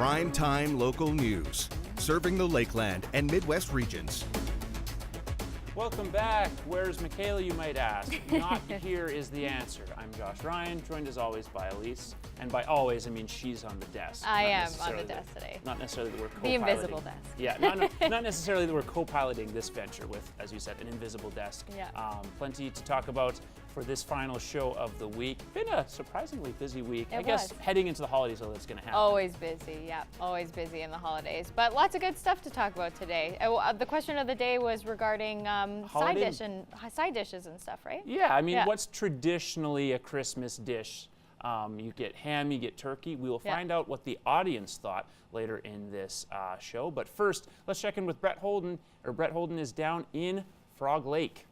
Primetime local news, serving the Lakeland and Midwest regions. Welcome back. Where's Michaela, you might ask? Not here is the answer. I'm Josh Ryan, joined as always by Elise. And by always, I mean she's on the desk. I am on the desk today. Not necessarily that we're co-piloting. The invisible desk. Yeah, not necessarily that we're co-piloting this venture with, as you said, an invisible desk. Yeah. Plenty to talk about for this final show of the week. Been a surprisingly busy week. I guess heading into the holidays, so that's going to happen. Always busy, yeah. Always busy in the holidays. But lots of good stuff to talk about today. The question of the day was regarding side dishes and stuff, right? Yeah, I mean, what's traditionally a Christmas dish? You get ham, you get turkey. We will find out what the audience thought later in this show. But first, let's check in with Brett Holden. Brett Holden is down in Frog Lake.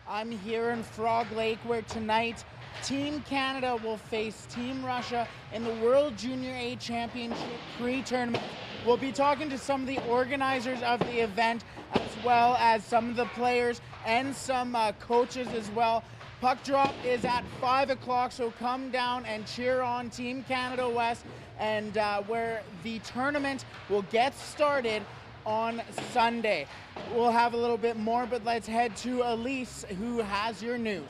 I'm here in Frog Lake where tonight Team Canada will face Team Russia in the World Junior A Championship pre-tournament. We'll be talking to some of the organizers of the event as well as some of the players and some coaches as well. Puck drop is at 5 o'clock, so come down and cheer on Team Canada West, and where the tournament will get started on Sunday. We'll have a little bit more, but let's head to Elise, who has your news.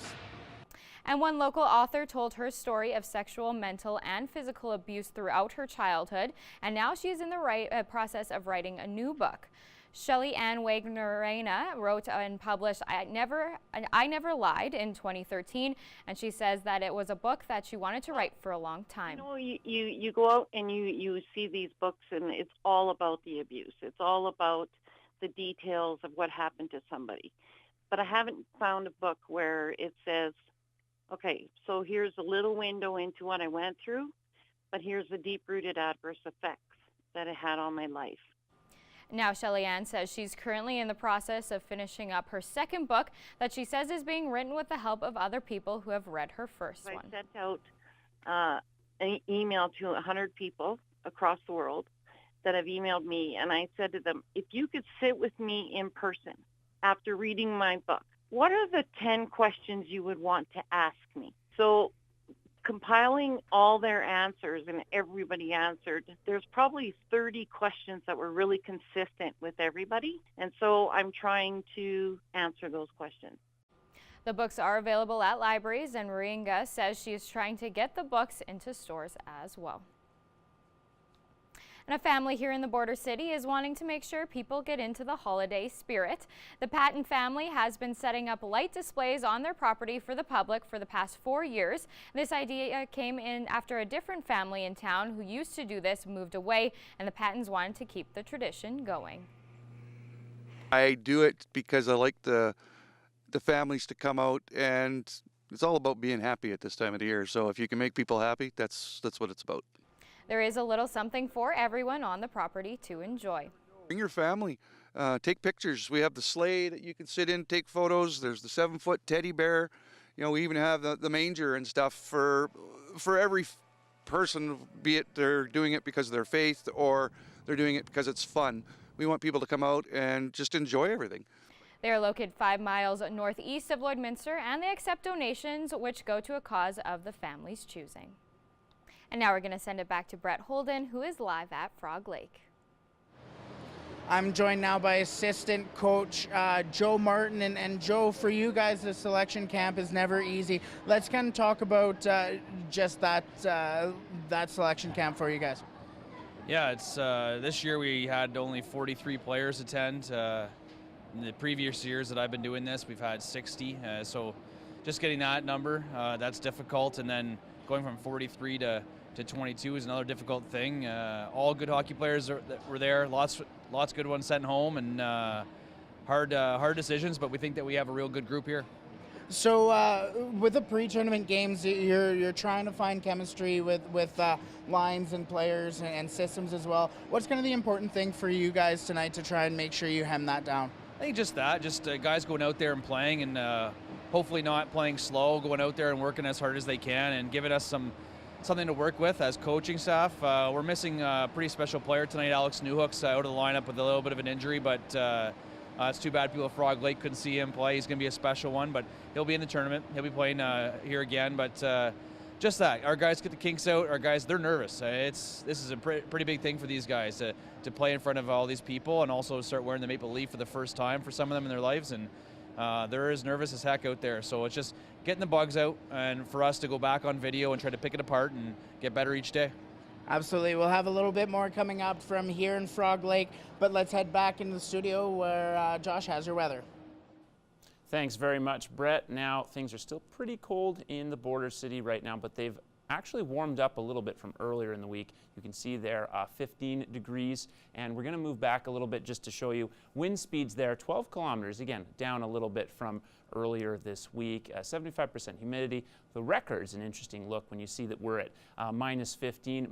And one local author told her story of sexual, mental, and physical abuse throughout her childhood, and now she's in the process of writing a new book. Shelley Ann Wagner-Reina wrote and published I Never Lied in 2013, and she says that it was a book that she wanted to write for a long time. You know, you go out and you see these books, and it's all about the abuse. It's all about the details of what happened to somebody. But I haven't found a book where it says, okay, so here's a little window into what I went through, but here's the deep-rooted adverse effects that it had on my life. Now, Shelley Ann says she's currently in the process of finishing up her second book that she says is being written with the help of other people who have read her first one. I sent out an email to 100 people across the world that have emailed me, and I said to them, if you could sit with me in person after reading my book, what are the 10 questions you would want to ask me? So compiling all their answers, and everybody answered, there's probably 30 questions that were really consistent with everybody. And so I'm trying to answer those questions. The books are available at libraries, and Moringa says she is trying to get the books into stores as well. And a family here in the border city is wanting to make sure people get into the holiday spirit. The Patton family has been setting up light displays on their property for the public for the past 4 years. This idea came in after a different family in town who used to do this moved away, and the Pattons wanted to keep the tradition going. I do it because I like the families to come out, and it's all about being happy at this time of the year. So if you can make people happy, that's what it's about. There is a little something for everyone on the property to enjoy. Bring your family, take pictures. We have the sleigh that you can sit in, take photos. There's the 7-foot teddy bear. You know, we even have the manger and stuff for every person, be it they're doing it because of their faith or they're doing it because it's fun. We want people to come out and just enjoy everything. They are located 5 miles northeast of Lloydminster, and they accept donations which go to a cause of the family's choosing. And now we're going to send it back to Brett Holden, who is live at Frog Lake. I'm joined now by assistant coach Joe Martin. And Joe, for you guys, the selection camp is never easy. Let's kind of talk about just that selection camp for you guys. Yeah, it's this year we had only 43 players attend. In the previous years that I've been doing this, we've had 60. So just getting that number, that's difficult. And then going from 43 to 22 is another difficult thing. All good hockey players that were there, lots good ones sent home, and hard decisions, but we think that we have a real good group here. So with the pre-tournament games, you're trying to find chemistry with lines and players and systems as well. What's kind of the important thing for you guys tonight to try and make sure you hem that down? I think just guys going out there and playing, and hopefully not playing slow, going out there and working as hard as they can and giving us something to work with as coaching staff. We're missing a pretty special player tonight. Alex Newhook's out of the lineup with a little bit of an injury, but it's too bad people at Frog Lake couldn't see him play. He's going to be a special one, but he'll be in the tournament. He'll be playing here again, but just that. Our guys get the kinks out. Our guys, they're nervous. This is a pretty big thing for these guys to play in front of all these people and also start wearing the maple leaf for the first time for some of them in their lives. And they're as nervous as heck out there. So it's just getting the bugs out and for us to go back on video and try to pick it apart and get better each day. Absolutely. We'll have a little bit more coming up from here in Frog Lake, but let's head back into the studio where Josh has your weather. Thanks very much, Brett. Now, things are still pretty cold in the border city right now, but they've actually warmed up a little bit from earlier in the week. You can see there 15 degrees, and we're going to move back a little bit just to show you wind speeds there, 12 kilometers, again, down a little bit from earlier this week. 75% humidity. The record's an interesting look when you see that we're at minus 15,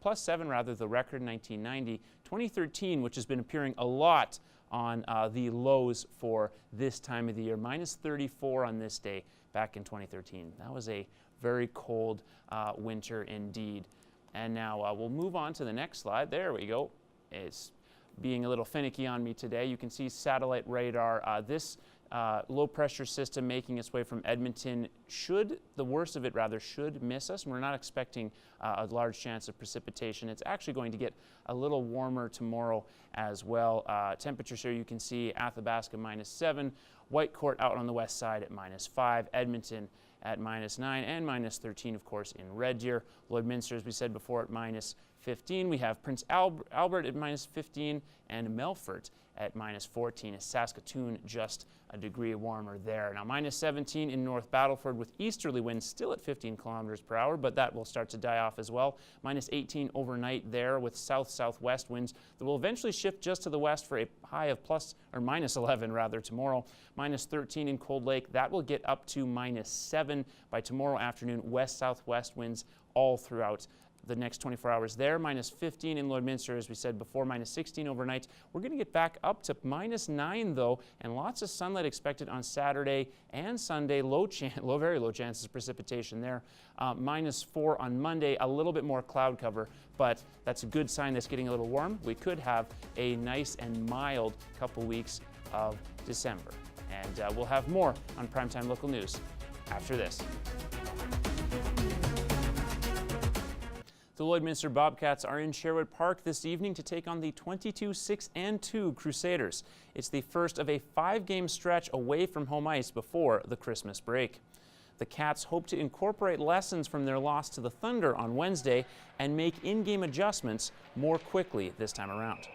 plus 7 rather, the record in 1990. 2013, which has been appearing a lot on the lows for this time of the year, minus 34 on this day back in 2013. That was a very cold winter indeed. And now we'll move on to the next slide. There we go. It's being a little finicky on me today. You can see satellite radar. This low pressure system making its way from Edmonton the worst of it rather, should miss us. And we're not expecting a large chance of precipitation. It's actually going to get a little warmer tomorrow as well. Temperatures here you can see Athabasca minus 7, Whitecourt out on the west side at minus 5, Edmonton at minus 9, and minus 13, of course, in Red Deer. Lloydminster, as we said before, at minus 15. We have Prince Albert at minus 15 and Melfort at minus 14. Saskatoon just a degree warmer there. Now minus 17 in North Battleford with easterly winds still at 15 kilometers per hour, but that will start to die off as well. Minus 18 overnight there with south-southwest winds that will eventually shift just to the west for a high of minus 11 rather tomorrow. Minus 13 in Cold Lake. That will get up to minus 7 by tomorrow afternoon. West-southwest winds all throughout the next 24 hours there. Minus 15 in Lloydminster, as we said before, minus 16 overnight. We're going to get back up to minus 9 though, and lots of sunlight expected on Saturday and Sunday. Very low chances of precipitation there. Minus 4 on Monday, a little bit more cloud cover, but that's a good sign that's getting a little warm. We could have a nice and mild couple weeks of December. And we'll have more on Primetime Local News after this. The Lloydminster Bobcats are in Sherwood Park this evening to take on the 22-6-2 Crusaders. It's the first of a 5-game stretch away from home ice before the Christmas break. The Cats hope to incorporate lessons from their loss to the Thunder on Wednesday and make in-game adjustments more quickly this time around.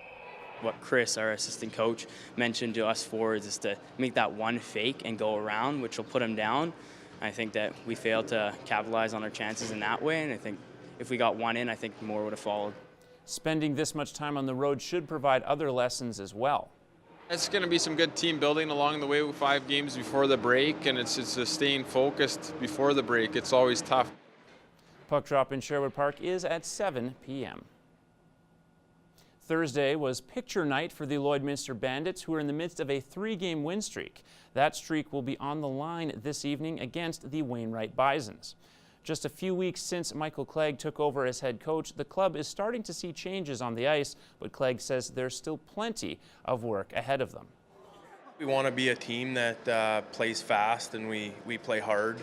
What Chris, our assistant coach, mentioned to us forwards is to make that one fake and go around, which will put them down. I think that we failed to capitalize on our chances in that way, and I think if we got one in, I think more would have followed. Spending this much time on the road should provide other lessons as well. It's going to be some good team building along the way with 5 games before the break, and it's staying focused before the break. It's always tough. Puck drop in Sherwood Park is at 7 p.m. Thursday was picture night for the Lloydminster Bandits, who are in the midst of a 3-game win streak. That streak will be on the line this evening against the Wainwright Bisons. Just a few weeks since Michael Clegg took over as head coach, the club is starting to see changes on the ice, but Clegg says there's still plenty of work ahead of them. We want to be a team that plays fast and we play hard.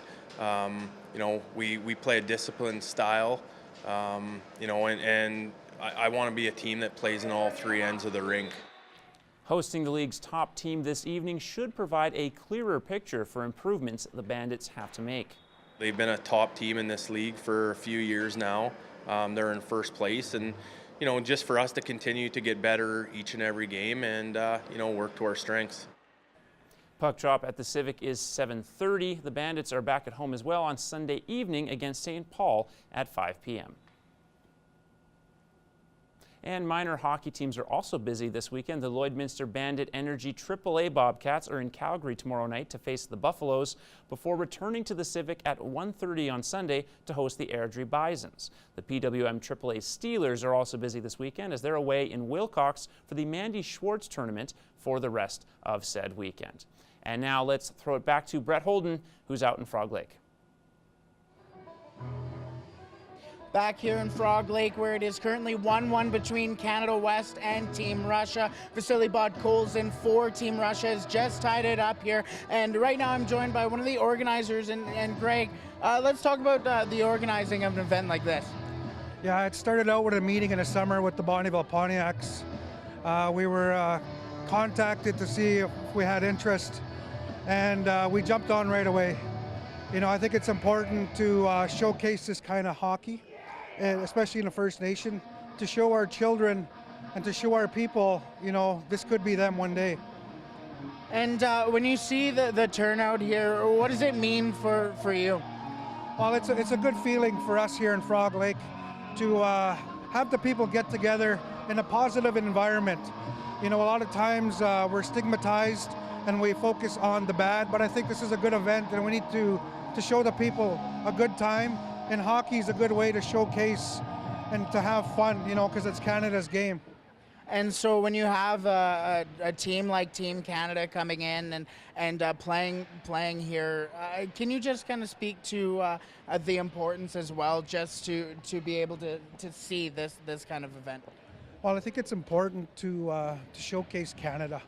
We play a disciplined style, and I want to be a team that plays in all 3 ends of the rink. Hosting the league's top team this evening should provide a clearer picture for improvements the Bandits have to make. They've been a top team in this league for a few years now. They're in first place, and just for us to continue to get better each and every game and work to our strengths. Puck drop at the Civic is 7:30. The Bandits are back at home as well on Sunday evening against St. Paul at 5 p.m. And minor hockey teams are also busy this weekend. The Lloydminster Bandit Energy AAA Bobcats are in Calgary tomorrow night to face the Buffaloes before returning to the Civic at 1:30 on Sunday to host the Airdrie Bisons. The PWM AAA Steelers are also busy this weekend as they're away in Wilcox for the Mandy Schwartz tournament for the rest of said weekend. And now let's throw it back to Brett Holden, who's out in Frog Lake. Back here in Frog Lake, where it is currently 1-1 between Canada West and Team Russia. Vasily Bodkolzin for Team Russia has just tied it up here. And right now I'm joined by one of the organizers, and Greg, Let's talk about the organizing of an event like this. Yeah, it started out with a meeting in the summer with the Bonneville Pontiacs. We were contacted to see if we had interest, and we jumped on right away. You know, I think it's important to showcase this kind of hockey, and especially in the First Nation, to show our children and to show our people, you know, this could be them one day. And when you see the turnout here, what does it mean for you? Well, it's a good feeling for us here in Frog Lake to have the people get together in a positive environment. You know, a lot of times we're stigmatized and we focus on the bad, but I think this is a good event and we need to show the people a good time. And hockey is a good way to showcase and to have fun, you know, because it's Canada's game. And so when you have a team like Team Canada coming in and playing here, can you just kind of speak to the importance as well, just to be able to see this kind of event? Well, I think it's important to showcase Canada,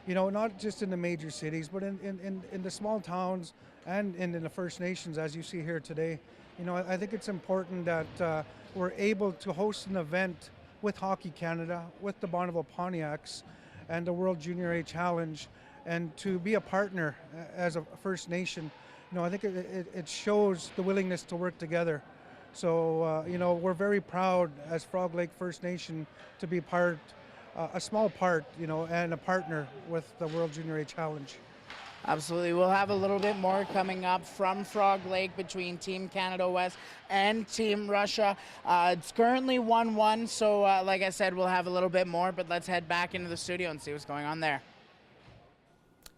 you know, not just in the major cities, but in the small towns and in the First Nations, as you see here today. You know, I think it's important that we're able to host an event with Hockey Canada, with the Bonneville Pontiacs and the World Junior A Challenge, and to be a partner as a First Nation. You know, I think it shows the willingness to work together. So, you know, we're very proud as Frog Lake First Nation to be a small part, you know, and a partner with the World Junior A Challenge. Absolutely. We'll have a little bit more coming up from Frog Lake between Team Canada West and Team Russia. It's currently 1-1, so like I said, we'll have a little bit more, but let's head back into the studio and see what's going on there.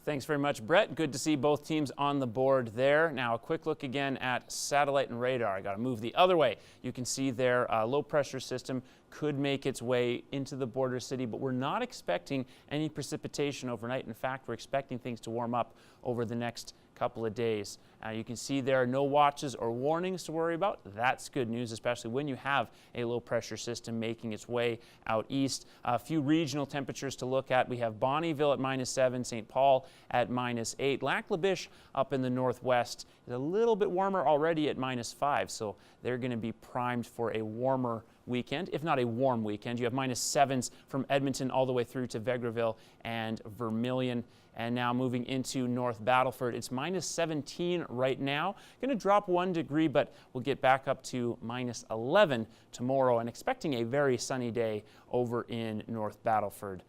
Thanks very much, Brett. Good to see both teams on the board there. Now a quick look again at satellite and radar. I got to move the other way. You can see their low pressure system could make its way into the border city, but we're not expecting any precipitation overnight. In fact, we're expecting things to warm up over the next couple of days. You can see there are no watches or warnings to worry about. That's good news, especially when you have a low pressure system making its way out east. A few regional temperatures to look at. We have Bonnyville at -7, St. Paul at -8. Lac La Biche up in the northwest is a little bit warmer already at -5, so they're going to be primed for a warmer weekend, if not a warm weekend. You have -7s from Edmonton all the way through to Vegreville and Vermilion. And now moving into North Battleford, it's -17 right now. Going to drop 1 degree, but we'll get back up to -11 tomorrow, and expecting a very sunny day over in North Battleford.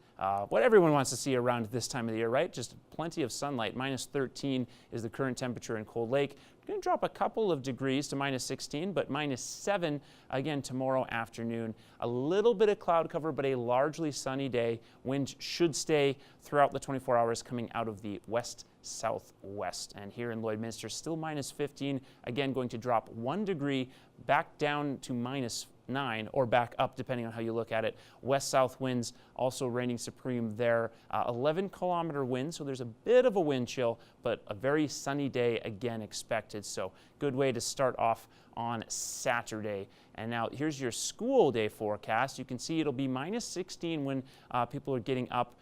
What everyone wants to see around this time of the year, right? Just plenty of sunlight. -13 is the current temperature in Cold Lake. Going to drop a couple of degrees to -16, but -7 again tomorrow afternoon. A little bit of cloud cover, but a largely sunny day. Wind should stay throughout the 24 hours coming out of the west-southwest. And here in Lloydminster, still -15. Again, going to drop 1 degree back down to -9 or back up depending on how you look at it. West-south winds also reigning supreme there. 11-kilometer wind, so there's a bit of a wind chill, but a very sunny day again expected. So good way to start off on Saturday. And now here's your school day forecast. You can see it'll be -16 when people are getting up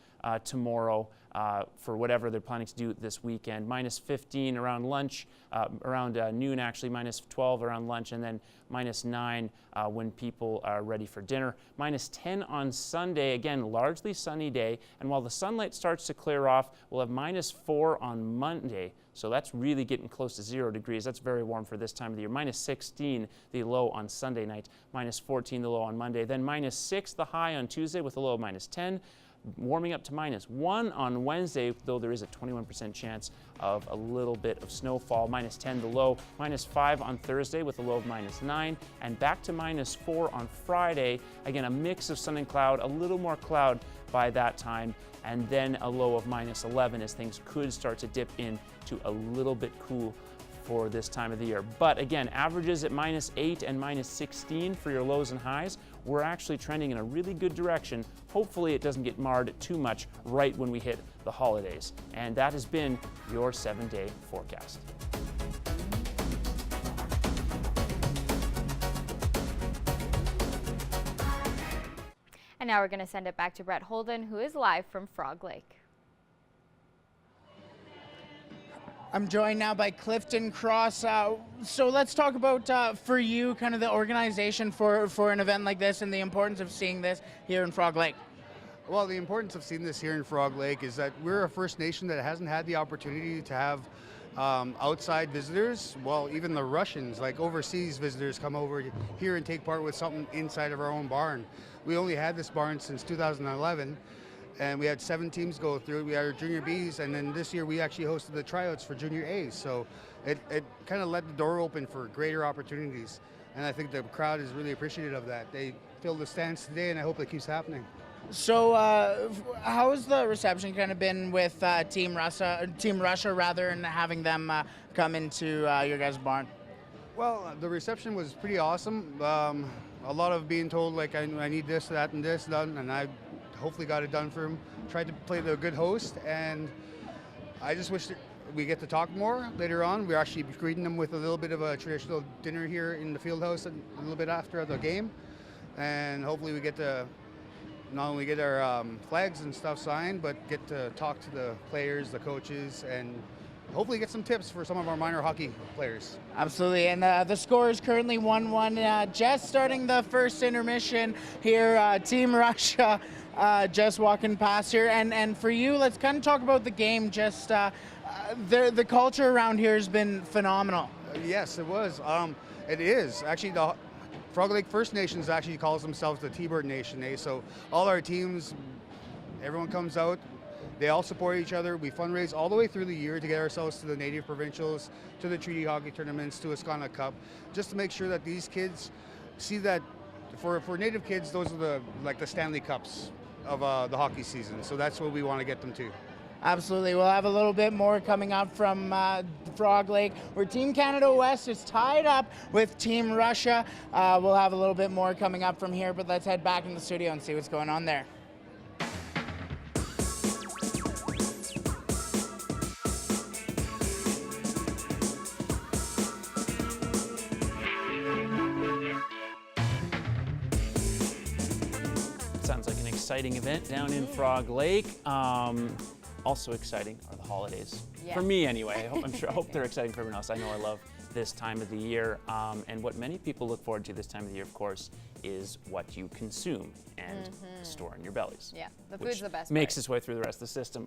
tomorrow for whatever they're planning to do this weekend. -15 around lunch, around noon actually, -12 around lunch, and then -9 when people are ready for dinner. -10 on Sunday, again, largely sunny day. And while the sunlight starts to clear off, we'll have -4 on Monday. So that's really getting close to 0 degrees. That's very warm for this time of the year. -16 the low on Sunday night, -14 the low on Monday, then -6 the high on Tuesday with a low of -10. Warming up to -1 on Wednesday, though there is a 21% chance of a little bit of snowfall. -10 the low, -5 on Thursday with a low of -9, and back to -4 on Friday. Again, a mix of sun and cloud, a little more cloud by that time, and then a low of -11 as things could start to dip into a little bit cool for this time of the year. But again, averages at -8 and -16 for your lows and highs. We're actually trending in a really good direction. Hopefully it doesn't get marred too much right when we hit the holidays. And that has been your 7-day forecast. And now we're going to send it back to Brett Holden, who is live from Frog Lake. I'm joined now by Clifton Cross. So let's talk about, for you, kind of the organization for an event like this and the importance of seeing this here in Frog Lake. Well, the importance of seeing this here in Frog Lake is that we're a First Nation that hasn't had the opportunity to have outside visitors. Well, even the Russians, like overseas visitors, come over here and take part with something inside of our own barn. We only had this barn since 2011. And we had 7 teams go through it. We had our junior Bs, and then this year we actually hosted the tryouts for junior As. So it kind of let the door open for greater opportunities. And I think the crowd is really appreciative of that. They filled the stands today, and I hope it keeps happening. So how has the reception kind of been with Team Russia rather, and having them come into your guys' barn? Well, the reception was pretty awesome. A lot of being told, like, I need this, that, and this done, and I hopefully got it done for him. Tried to play the good host, and I just wish that we get to talk more later on. We're actually greeting them with a little bit of a traditional dinner here in the field house a little bit after the game, and hopefully we get to not only get our flags and stuff signed, but get to talk to the players, the coaches, and hopefully get some tips for some of our minor hockey players. Absolutely, and the score is currently 1-1. Just starting the first intermission here, Team Russia just walking past here. And for you, let's kind of talk about the game. Just the culture around here has been phenomenal. Yes, it was. It is. Actually, the Frog Lake First Nations actually calls themselves the T-Bird Nation. So all our teams, everyone comes out. They all support each other. We fundraise all the way through the year to get ourselves to the Native Provincials, to the Treaty Hockey Tournaments, to Ascana Cup, just to make sure that these kids see that for Native kids, those are the Stanley Cups of the hockey season. So that's what we want to get them to. Absolutely. We'll have a little bit more coming up from Frog Lake, where Team Canada West is tied up with Team Russia. We'll have a little bit more coming up from here, but let's head back in the studio and see what's going on there. Sounds like an exciting event down in Frog Lake. Also exciting are the holidays. Yes. For me anyway. I hope they're exciting for everyone else. I know I love this time of the year. And what many people look forward to this time of the year, of course, is what you consume and store in your bellies. Yeah, the food's the best makes part. its way through the rest of the system.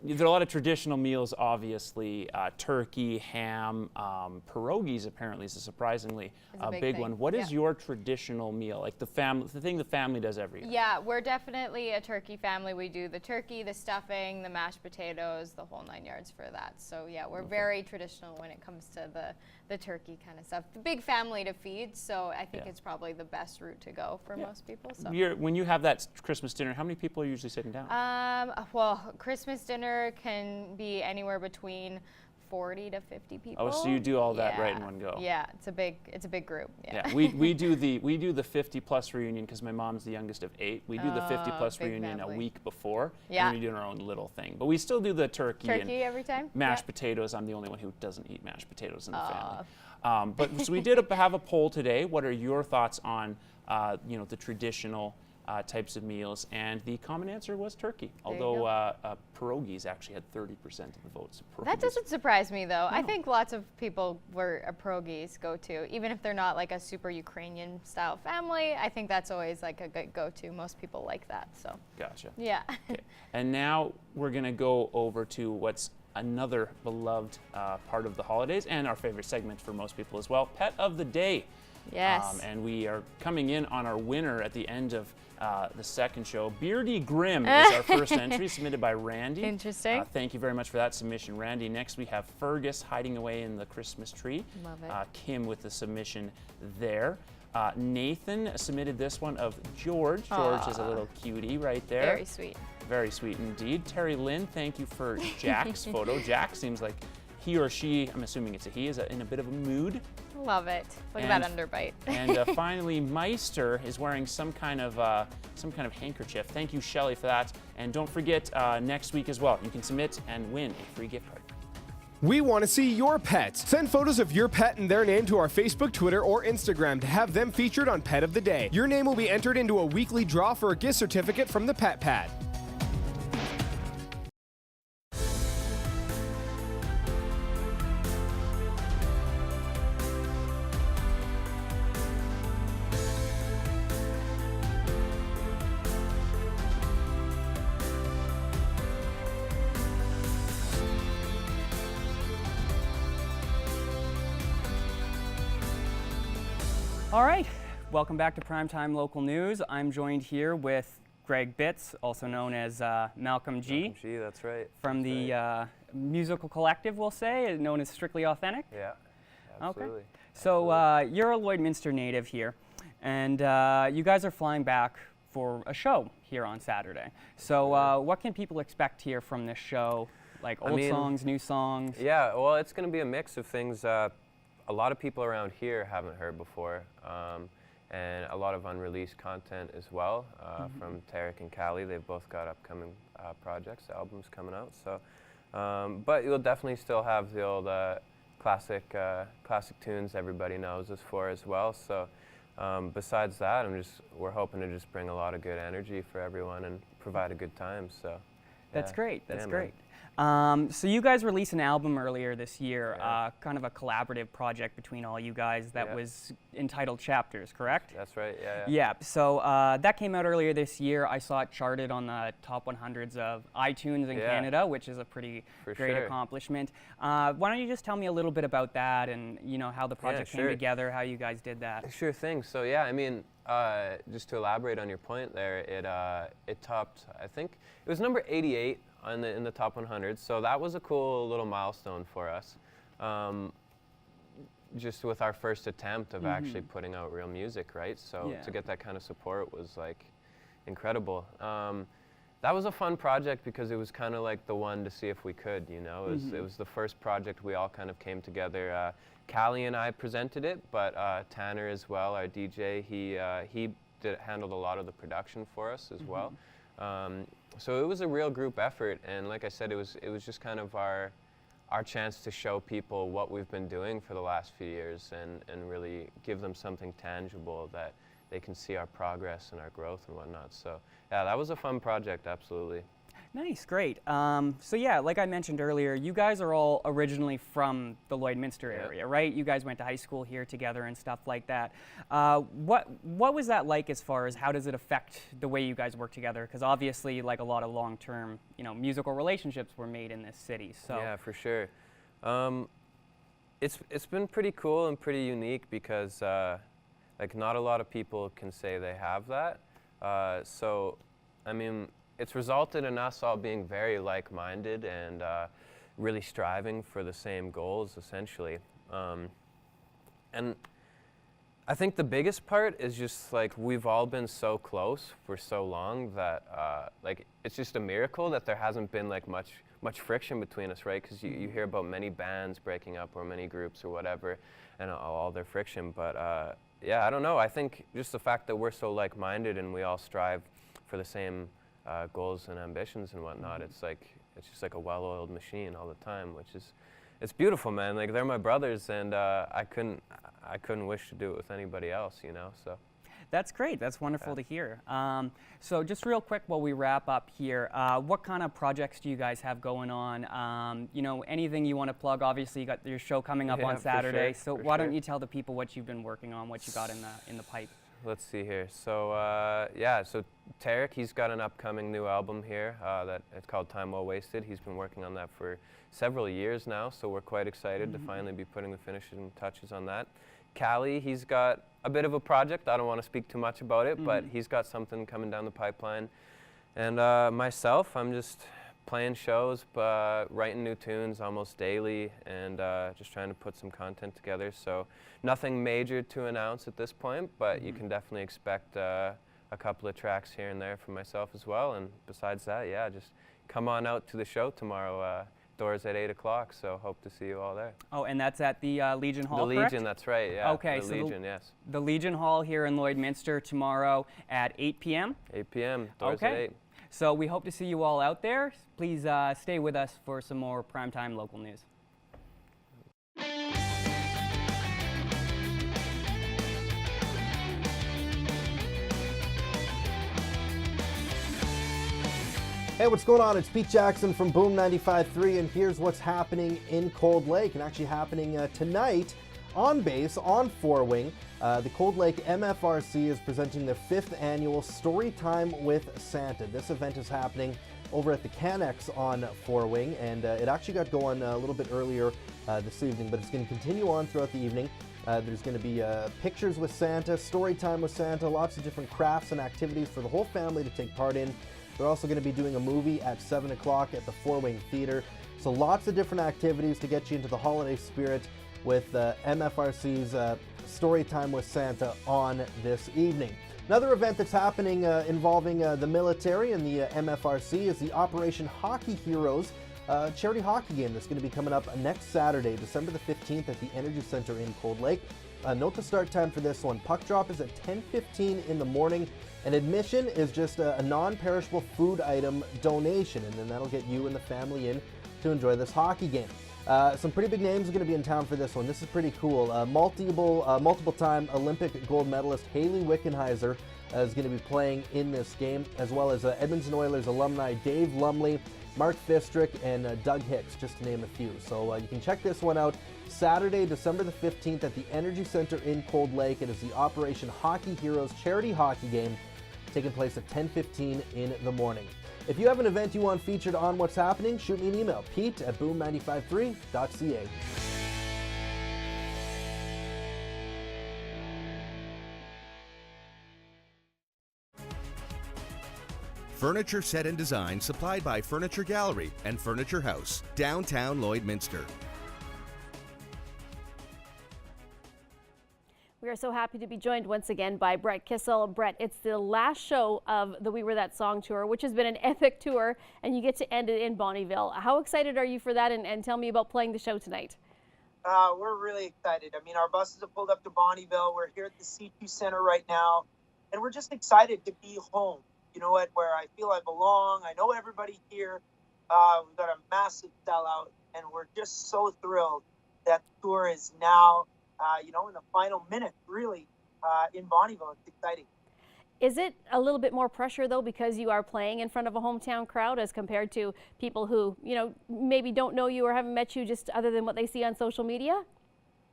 There are a lot of traditional meals, obviously. Turkey, ham, pierogies apparently is a surprisingly big one. What is your traditional meal? Like the thing the family does every year? Yeah, we're definitely a turkey family. We do the turkey, the stuffing, the mashed potatoes, the whole 9 yards for that. So yeah, we're very traditional when it comes to the turkey kind of stuff. The big family to feed, so I think it's probably the best route to go for most people. So. When you have that Christmas dinner, how many people are usually sitting down? Well, Christmas dinner can be anywhere between 40 to 50 people. Oh, so you do all that right in one go? Yeah, it's a big group. Yeah, we do the 50+ reunion because my mom's the youngest of 8. We do the 50+ reunion family. a week before. Yeah. And we do our own little thing, but we still do the turkey and every time. mashed potatoes. I'm the only one who doesn't eat mashed potatoes in the family. But so we did have a poll today. What are your thoughts on the traditional types of meals? And the common answer was turkey, although pierogies actually had 30% of the votes. That doesn't surprise me, though. No. I think lots of people were a pierogies go-to, even if they're not like a super Ukrainian-style family. I think that's always like a good go-to. Most people like that. So. Gotcha. Yeah. Okay. And now we're gonna go over to what's another beloved part of the holidays and our favorite segment for most people as well, Pet of the Day. Yes. And we are coming in on our winner at the end of the second show. Beardy Grimm is our first entry, submitted by Randy. Interesting. Thank you very much for that submission, Randy. Next we have Fergus hiding away in the Christmas tree. Love it. Kim with the submission there. Nathan submitted this one of George. George is a little cutie right there. Very sweet. Very sweet indeed. Terry Lynn, thank you for Jack's photo. Jack seems like he or she, I'm assuming it's a he, is in a bit of a mood. Love it. Look at that underbite. And finally, Meister is wearing some kind of handkerchief. Thank you, Shelley, for that. And don't forget, next week as well, you can submit and win a free gift card. We want to see your pets. Send photos of your pet and their name to our Facebook, Twitter, or Instagram to have them featured on Pet of the Day. Your name will be entered into a weekly draw for a gift certificate from the Pet Pad. All right, welcome back to Primetime Local News. I'm joined here with Greg Bitts, also known as Malcolm G. Malcolm G, that's right. From the musical collective, we'll say, known as Strictly Authentic. Yeah, absolutely. Okay. So you're a Lloydminster native here, and you guys are flying back for a show here on Saturday. So what can people expect here from this show? Like old songs, new songs? Yeah, well, it's going to be a mix of things a lot of people around here haven't heard before, and a lot of unreleased content as well from Tarek and Callie. They've both got upcoming projects, albums coming out. So, but you'll definitely still have the old classic tunes everybody knows us for as well. So, besides that, we're hoping to just bring a lot of good energy for everyone and provide a good time. So, that's great. That's great. So you guys released an album earlier this year, kind of a collaborative project between all you guys that was entitled Chapters, correct? That's right, yeah. Yeah, so that came out earlier this year. I saw it charted on the top 100s of iTunes in Canada, which is a pretty great accomplishment. Why don't you just tell me a little bit about that and how the project came together, how you guys did that? Sure thing. So yeah, I mean, just to elaborate on your point there, it topped, I think, it was number 88 in the top 100, so that was a cool little milestone for us. Just with our first attempt of actually putting out real music, right? So to get that kind of support was like incredible. That was a fun project because it was kind of like the one to see if we could, It was the first project we all kind of came together. Callie and I presented it, but Tanner as well, our DJ, he handled a lot of the production for us as well. So it was a real group effort, and like I said, it was just kind of our chance to show people what we've been doing for the last few years and really give them something tangible that they can see our progress and our growth and whatnot. So yeah, that was a fun project, absolutely. Nice, great. So yeah, like I mentioned earlier, you guys are all originally from the Lloydminster area, right? You guys went to high school here together and stuff like that. What was that like as far as how does it affect the way you guys work together? Because obviously, like a lot of long-term, musical relationships were made in this city. So yeah, for sure. It's been pretty cool and pretty unique because like not a lot of people can say they have that. So I mean, it's resulted in us all being very like-minded and really striving for the same goals, essentially. And I think the biggest part is just like we've all been so close for so long that like it's just a miracle that there hasn't been like much friction between us, right? Because you hear about many bands breaking up or many groups or whatever, and all their friction. But yeah, I don't know. I think just the fact that we're so like-minded and we all strive for the same goals and ambitions and whatnot. It's just like a well-oiled machine all the time, it's beautiful, man. Like they're my brothers, and I couldn't wish to do it with anybody else, So that's great. That's wonderful to hear. So just real quick while we wrap up here, what kind of projects do you guys have going on? Anything you want to plug? Obviously, you got your show coming up on Saturday. So why don't you tell the people what you've been working on, what you got in the pipe? Let's see here. So yeah, so Tarek, he's got an upcoming new album here that it's called Time Well Wasted. He's been working on that for several years now, so we're quite excited to finally be putting the finishing touches on that. Callie, he's got a bit of a project. I don't want to speak too much about it, but he's got something coming down the pipeline. And myself, I'm just playing shows, writing new tunes almost daily, and just trying to put some content together. So nothing major to announce at this point, but you can definitely expect a couple of tracks here and there from myself as well. And besides that, yeah, just come on out to the show tomorrow. Doors at 8 o'clock, so hope to see you all there. Oh, and that's at the Legion Hall, The Legion, that's right, yeah. Okay, the so Legion, yes. The Legion Hall here in Lloydminster tomorrow at 8 p.m.? 8 p.m., doors at 8. So we hope to see you all out there. Please stay with us for some more Primetime Local News. Hey, what's going on? It's Pete Jackson from Boom 95.3, and here's what's happening in Cold Lake, and actually happening tonight on base on Four Wing. The Cold Lake MFRC is presenting their 5th annual Storytime with Santa. This event is happening over at the Canex on Four Wing, and it actually got going a little bit earlier this evening, but it's going to continue on throughout the evening. There's going to be pictures with Santa, story time with Santa, lots of different crafts and activities for the whole family to take part in. They're also going to be doing a movie at 7 o'clock at the Four Wing Theater. So lots of different activities to get you into the holiday spirit with MFRC's Story Time with Santa on this evening. Another event that's happening involving the military and the MFRC is the Operation Hockey Heroes charity hockey game that's going to be coming up next Saturday, December the 15th at the Energy Center in Cold Lake. Note the start time for this one. Puck drop is at 10:15 in the morning, and admission is just a non-perishable food item donation, and then that'll get you and the family in to enjoy this hockey game. Some pretty big names are going to be in town for this one. This is pretty cool. Multiple-time Olympic gold medalist Haley Wickenheiser is going to be playing in this game, as well as Edmonton Oilers alumni Dave Lumley, Mark Fistrick, and Doug Hicks, just to name a few. So you can check this one out Saturday, December the 15th at the Energy Center in Cold Lake. It is the Operation Hockey Heroes charity hockey game taking place at 10:15 in the morning. If you have an event you want featured on What's Happening, shoot me an email, pete@boom953.ca. Furniture set and design supplied by Furniture Gallery and Furniture House, downtown Lloydminster. We are so happy to be joined once again by Brett Kissel. Brett, it's the last show of the We Were That Song tour, which has been an epic tour, and you get to end it in Bonnyville. How excited are you for that, and tell me about playing the show tonight? We're really excited. I mean, our buses have pulled up to Bonnyville. We're here at the C2 Center right now, and we're just excited to be home. You know what, where I feel I belong. I know everybody here. We've got a massive sellout, and we're just so thrilled that the tour is now in the final minute, really, in Bonnyville. It's exciting. Is it a little bit more pressure, though, because you are playing in front of a hometown crowd as compared to people who, maybe don't know you or haven't met you just other than what they see on social media?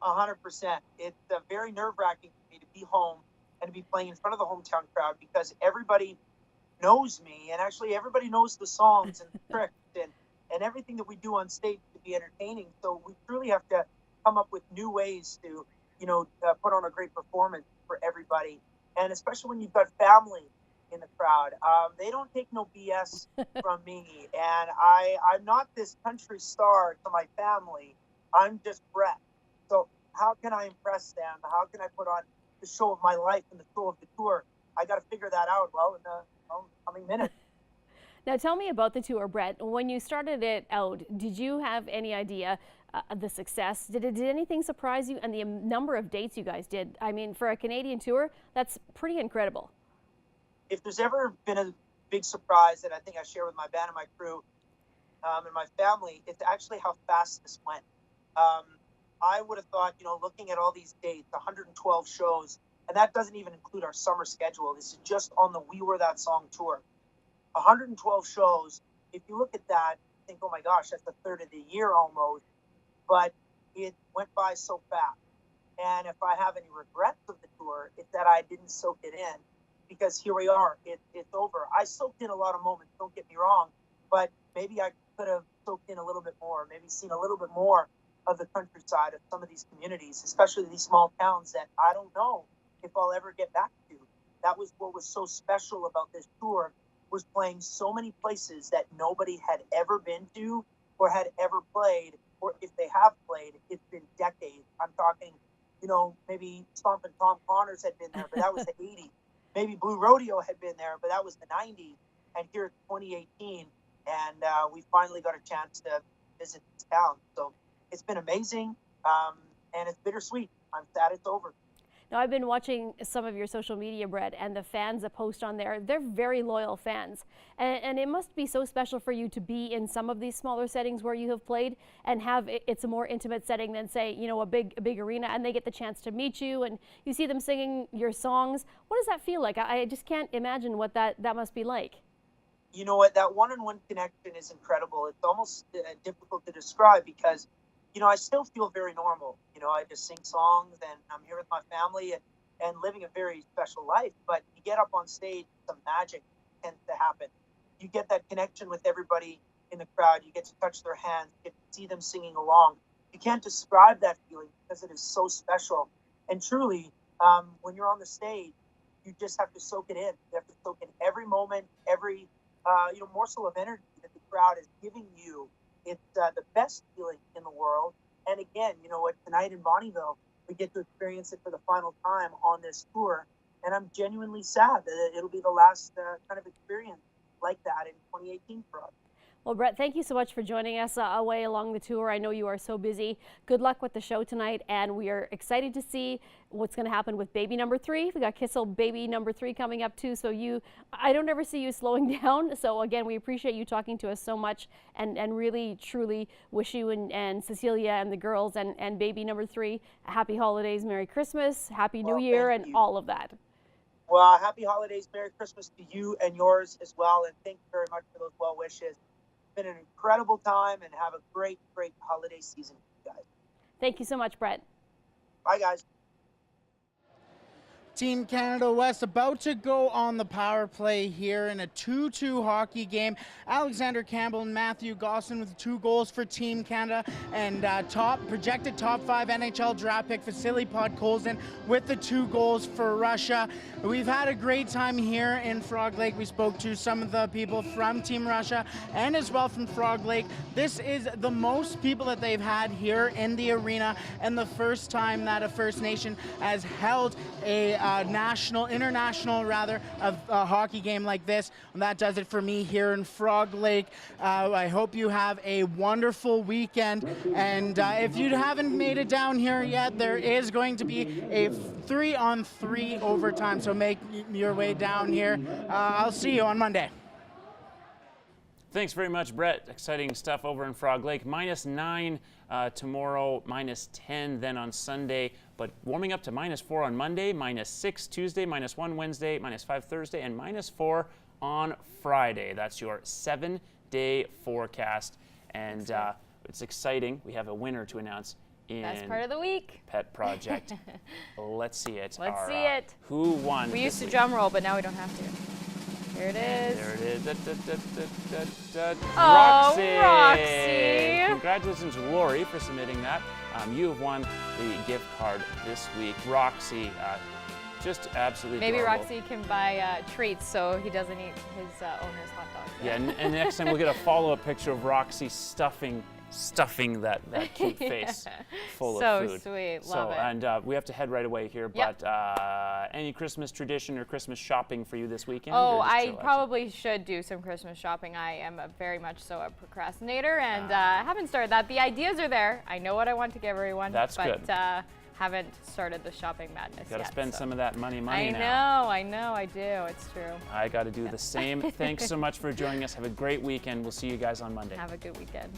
100%. It's very nerve-wracking for me to be home and to be playing in front of the hometown crowd because everybody knows me, and actually everybody knows the songs and the tricks and everything that we do on stage to be entertaining. So we truly have to come up with new ways to, put on a great performance for everybody. And especially when you've got family in the crowd, they don't take no BS from me. And I'm not this country star to my family. I'm just Brett. So how can I impress them? How can I put on the show of my life and the show of the tour? I got to figure that out in the coming minutes. Now tell me about the tour, Brett. When you started it out, did you have any idea of the success? Did anything surprise you? And the number of dates you guys did, I mean, for a Canadian tour, that's pretty incredible. If there's ever been a big surprise that I think I share with my band and my crew and my family, it's actually how fast this went. I would have thought, looking at all these dates, 112 shows, and that doesn't even include our summer schedule. This is just on the We Were That Song tour. 112 shows. If you look at that, think, oh my gosh, that's a third of the year almost. But it went by so fast. And if I have any regrets of the tour, it's that I didn't soak it in, because here we are. It's over. I soaked in a lot of moments, don't get me wrong, but maybe I could have soaked in a little bit more, maybe seen a little bit more of the countryside of some of these communities, especially these small towns that I don't know if I'll ever get back to. That was what was so special about this tour, was playing so many places that nobody had ever been to or had ever played, or if they have played, it's been decades. I'm talking, maybe Stompin' Tom Connors had been there, but that was the 80s. Maybe Blue Rodeo had been there, but that was the 90s. And here it's 2018, and we finally got a chance to visit this town. So it's been amazing, and it's bittersweet. I'm sad it's over. Now, I've been watching some of your social media, Brett, and the fans that post on there, they're very loyal fans. And it must be so special for you to be in some of these smaller settings where you have played and have it's a more intimate setting than, say, a big arena, and they get the chance to meet you and you see them singing your songs. What does that feel like? I just can't imagine what that must be like. You know what? That one-on-one connection is incredible. It's almost difficult to describe because I still feel very normal. I just sing songs and I'm here with my family and living a very special life. But you get up on stage, some magic tends to happen. You get that connection with everybody in the crowd. You get to touch their hands, you get to see them singing along. You can't describe that feeling because it is so special. And truly, when you're on the stage, you just have to soak it in. You have to soak in every moment, every morsel of energy that the crowd is giving you. It's the best feeling in the world. And again, you know what, tonight in Bonnyville, we get to experience it for the final time on this tour. And I'm genuinely sad that it'll be the last kind of experience like that in 2018 for us. Well, Brett, thank you so much for joining us away along the tour. I know you are so busy. Good luck with the show tonight, and we are excited to see what's going to happen with baby number 3. We got Kissel baby number 3 coming up too. So I don't ever see you slowing down. So again, we appreciate you talking to us so much, and really, truly wish you and Cecilia and the girls and baby number 3 happy holidays, Merry Christmas, Happy New Year, and all of that. Well, happy holidays, Merry Christmas to you and yours as well, and thank you very much for those well wishes. Been an incredible time, and have a great holiday season, guys. Thank you so much, Brett. Bye, guys. Team Canada West about to go on the power play here in a 2-2 hockey game. Alexander Campbell and Matthew Gosselin with 2 goals for Team Canada, and projected top 5 NHL draft pick Vasily Podkolzin with the 2 goals for Russia. We've had a great time here in Frog Lake. We spoke to some of the people from Team Russia and as well from Frog Lake. This is the most people that they've had here in the arena, and the first time that a First Nation has held a international hockey game like this. And that does it for me here in Frog Lake. I hope you have a wonderful weekend. And if you haven't made it down here yet, there is going to be a 3-on-3 overtime. So make your way down here. I'll see you on Monday. Thanks very much, Brett. Exciting stuff over in Frog Lake. -9 tomorrow, -10 then on Sunday, but warming up to -4 on Monday, -6 Tuesday, -1 Wednesday, -5 Thursday, and -4 on Friday. That's your 7-day forecast, and it's exciting. We have a winner to announce in Best part of the week. Pet Project. Let's see it. Let's see it. Who won? We used to drum roll, but now we don't have to. Here it is. There it is. Oh, Roxy! Roxy! Congratulations, Lori, for submitting that. You have won the gift card this week. Roxy, just absolutely Maybe adorable. Roxy can buy treats so he doesn't eat his owner's hot dogs. Yeah, and next time we'll get a follow-up picture of Roxy stuffing that cute face full of food. So sweet, love it. And we have to head right away here, Yep. but any Christmas tradition or Christmas shopping for you this weekend? Oh, or just I chill out? probably should do some Christmas shopping. I am very much so a procrastinator, and haven't started that. The ideas are there. I know what I want to give everyone. That's but, good. Haven't started the shopping madness Got to yet. spend some of that money I now. know, I do. It's true. I got to do the same. Thanks so much for joining us. Have a great weekend. We'll see you guys on Monday. Have a good weekend.